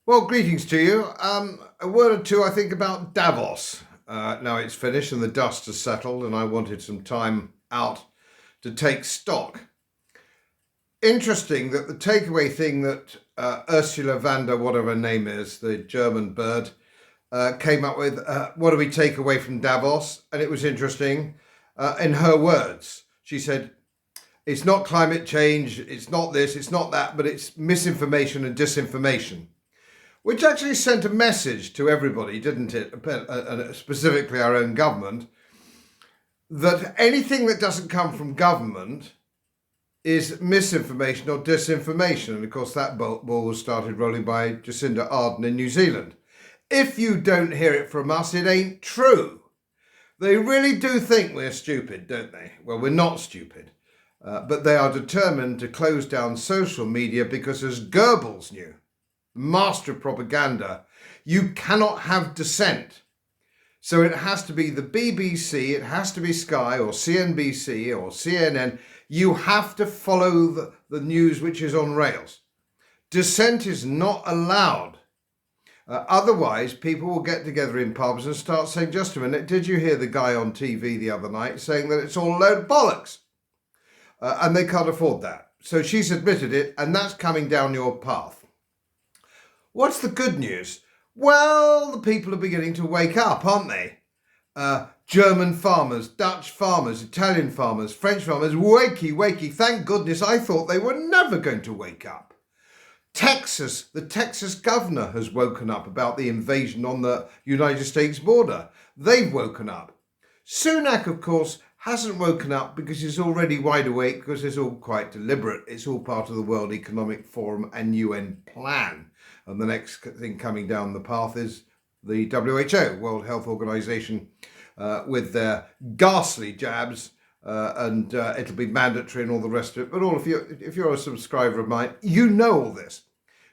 Well, greetings to you. A word or two, I think, about Davos. Now it's finished and the dust has settled, and I wanted some time out to take stock. Interesting that the takeaway thing that Ursula von der, whatever her name is, the German bird, came up with, what do we take away from Davos? And it was interesting. In her words, she said, it's not climate change, it's not this, it's not that, but it's misinformation and disinformation. Which actually sent a message to everybody, didn't it? Specifically our own government, that anything that doesn't come from government is misinformation or disinformation. And of course, that ball was started rolling by Jacinda Ardern in New Zealand. If you don't hear it from us, it ain't true. They really do think we're stupid, don't they? Well, we're not stupid. But they are determined to close down social media because, as Goebbels knew, master of propaganda, you cannot have dissent. So it has to be the BBC, it has to be Sky or CNBC or CNN. You have to follow the news which is on rails. Dissent is not allowed. Otherwise, people will get together in pubs and start saying, just a minute, did you hear the guy on TV the other night saying that it's all a load of bollocks? And they can't afford that. So she's admitted it, and that's coming down your path. What's the good news? Well, the people are beginning to wake up, aren't they? German farmers, Dutch farmers, Italian farmers, French farmers, wakey. Thank goodness, I thought they were never going to wake up. The Texas governor has woken up about the invasion on the United States border. They've woken up. Sunak, of course, hasn't woken up because he's already wide awake, because it's all quite deliberate. It's all part of the World Economic Forum and UN plan. And the next thing coming down the path is the WHO, World Health Organization, with their ghastly jabs, and it'll be mandatory and all the rest of it. But if you're a subscriber of mine, you know all this.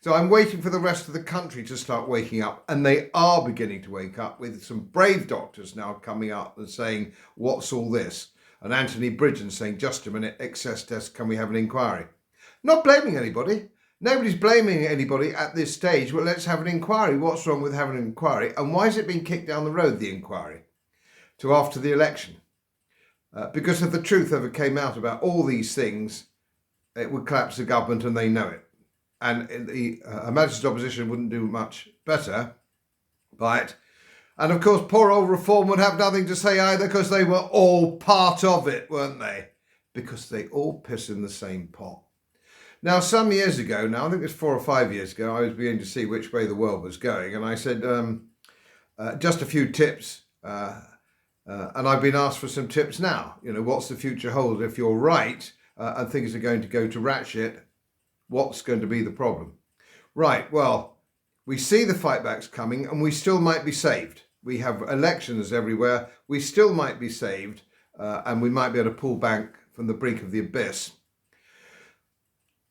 So I'm waiting for the rest of the country to start waking up, and they are beginning to wake up, with some brave doctors now coming up and saying, what's all this? And Anthony Bridgen saying, just a minute, excess deaths, can we have an inquiry? Not blaming anybody. Nobody's blaming anybody at this stage. Well, let's have an inquiry. What's wrong with having an inquiry? And why is it being kicked down the road, the inquiry, to after the election? Because if the truth ever came out about all these things, it would collapse the government, and they know it. And Her Majesty's opposition wouldn't do much better by it. And of course, poor old Reform would have nothing to say either, because they were all part of it, weren't they? Because they all piss in the same pot. Now, some years ago, I think it was 4 or 5 years ago, I was beginning to see which way the world was going. And I said, just a few tips. And I've been asked for some tips now. You know, what's the future hold? If you're right and things are going to go to rat shit, what's going to be the problem? Right, well, we see the fightbacks coming, and we still might be saved. We have elections everywhere. We still might be saved, and we might be able to pull back from the brink of the abyss.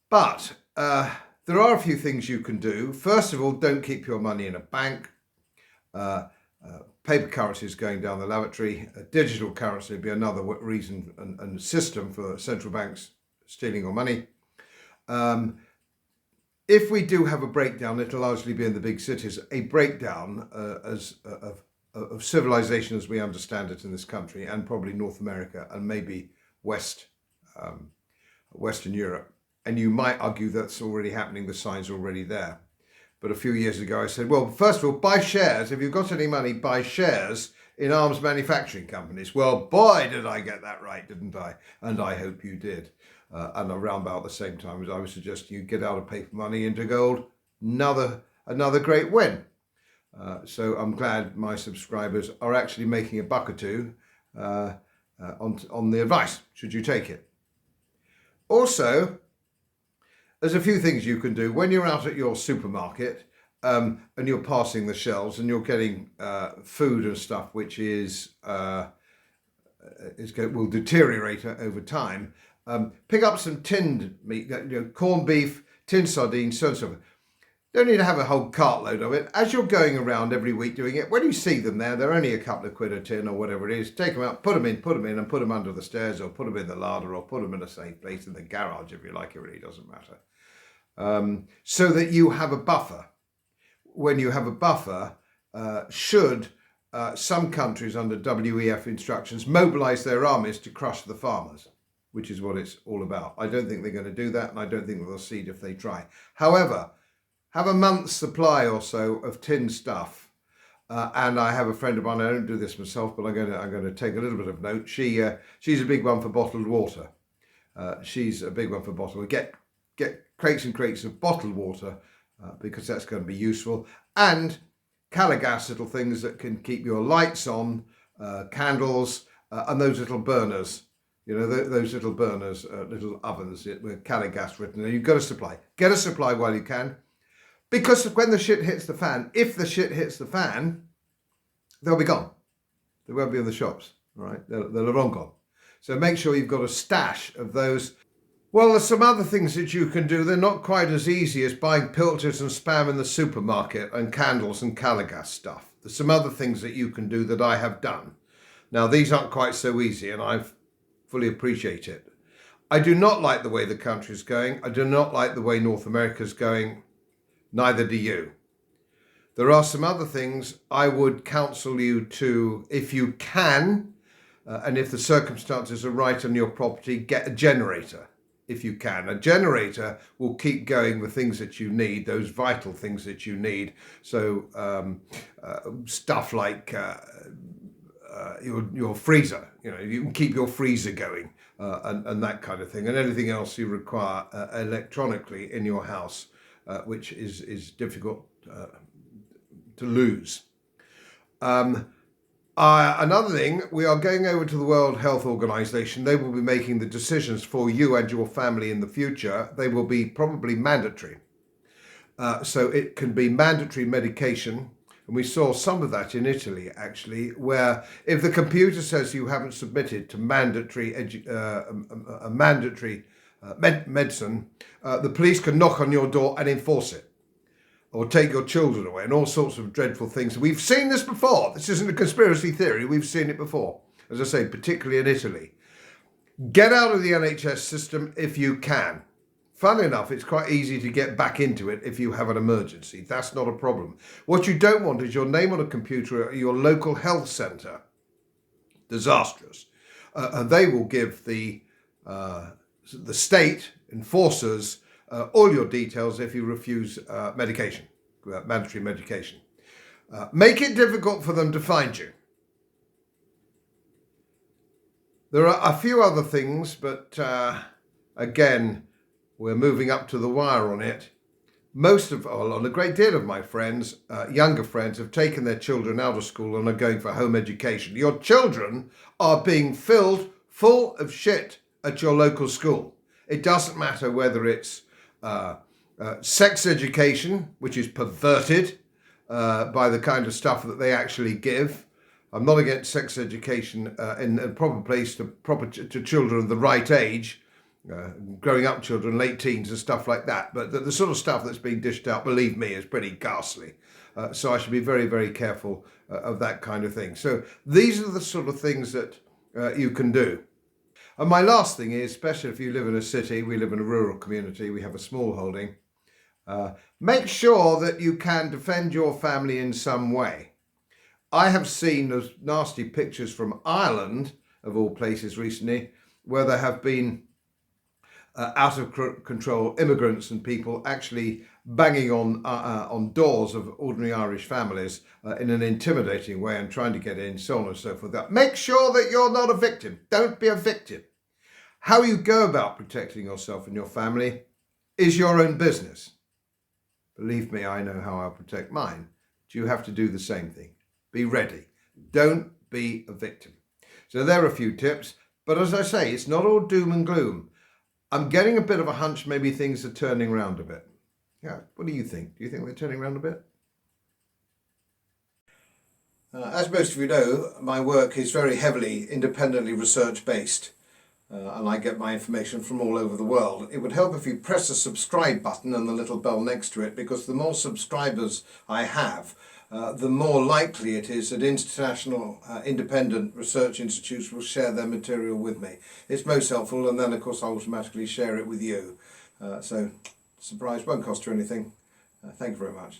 But there are a few things you can do. First of all, don't keep your money in a bank. Paper currency is going down the lavatory. Digital currency would be another reason and system for central banks stealing your money. If we do have a breakdown, it'll largely be in the big cities, a breakdown of civilization as we understand it in this country, and probably North America and maybe Western Europe. And you might argue that's already happening, the signs are already there. But a few years ago I said, well, first of all, buy shares. If you've got any money, buy shares in arms manufacturing companies. Well, boy, did I get that right, didn't I? And I hope you did. And around about the same time as I was suggesting you get out of paper money into gold, another great win. So I'm glad my subscribers are actually making a buck or two on the advice, should you take it. Also, there's a few things you can do when you're out at your supermarket and you're passing the shelves and you're getting food and stuff which will deteriorate over time. Pick up some tinned meat, corned beef, tinned sardines, so and so forth. Don't need to have a whole cartload of it. As you're going around every week doing it, when you see them there, they're only a couple of quid a tin or whatever it is. Take them out, put them in, and put them under the stairs, or put them in the larder, or put them in a safe place in the garage if you like. It really doesn't matter. So that you have a buffer. when you have a buffer, should some countries under WEF instructions mobilise their armies to crush the farmers, which is what it's all about. I don't think they're going to do that, and I don't think they'll succeed if they try. However, have a month's supply or so of tinned stuff. And I have a friend of mine, I don't do this myself, but I'm going to take a little bit of note. She's a big one for bottled water. She's a big one for bottled. Get crates and crates of bottled water because that's going to be useful. And Calagas, little things that can keep your lights on, candles, and those little burners. You know, those little burners, little ovens with Calagas written. And you've got a supply. Get a supply while you can. Because when the shit hits the fan, if the shit hits the fan, they'll be gone. They won't be in the shops, all right? They'll have long gone. So make sure you've got a stash of those. Well, there's some other things that you can do. They're not quite as easy as buying pilchards and spam in the supermarket and candles and Calagas stuff. There's some other things that you can do that I have done. Now, these aren't quite so easy, and I fully appreciate it. I do not like the way the country's going. I do not like the way North America's going. Neither do you. There are some other things I would counsel you to, if you can, and if the circumstances are right on your property, get a generator, if you can. A generator will keep going the things that you need, those vital things that you need. So stuff like your freezer, you know, you can keep your freezer going and that kind of thing, and anything else you require electronically in your house. Which is difficult to lose. Another thing, we are going over to the World Health Organization. They will be making the decisions for you and your family in the future. They will be probably mandatory. So it can be mandatory medication. And we saw some of that in Italy, actually, where if the computer says you haven't submitted to mandatory medicine, the police can knock on your door and enforce it, or take your children away, and all sorts of dreadful things. We've seen this before. This isn't a conspiracy theory. We've seen it before, as I say, particularly in Italy. Get out of the NHS system if you can. Funnily enough, it's quite easy to get back into it if you have an emergency. That's not a problem. What you don't want is your name on a computer at your local health centre. Disastrous. And they will give the state enforcers all your details if you refuse medication, mandatory medication. Make it difficult for them to find you. There are a few other things, but again, we're moving up to the wire on it. A great deal of my friends, younger friends, have taken their children out of school and are going for home education. Your children are being filled full of shit at your local school. It doesn't matter whether it's sex education, which is perverted by the kind of stuff that they actually give. I'm not against sex education in a proper place to children of the right age, growing up children, late teens and stuff like that. But the sort of stuff that's being dished out, believe me, is pretty ghastly. So I should be very, very careful of that kind of thing. So these are the sort of things that you can do. And my last thing is, especially if you live in a city, we live in a rural community, we have a small holding, make sure that you can defend your family in some way. I have seen those nasty pictures from Ireland, of all places recently, where there have been out of control immigrants and people actually banging on doors of ordinary Irish families in an intimidating way and trying to get in, so on and so forth. Make sure that you're not a victim. Don't be a victim. How you go about protecting yourself and your family is your own business. Believe me, I know how I'll protect mine. But you have to do the same thing. Be ready. Don't be a victim. So there are a few tips. But as I say, it's not all doom and gloom. I'm getting a bit of a hunch maybe things are turning around a bit. Yeah, what do you think? Do you think they're turning around a bit? As most of you know, my work is very heavily independently research based. And I get my information from all over the world. It would help if you press the subscribe button and the little bell next to it, because the more subscribers I have, the more likely it is that international independent research institutes will share their material with me. It's most helpful, and then of course I automatically share it with you. So surprise, won't cost you anything. Thank you very much.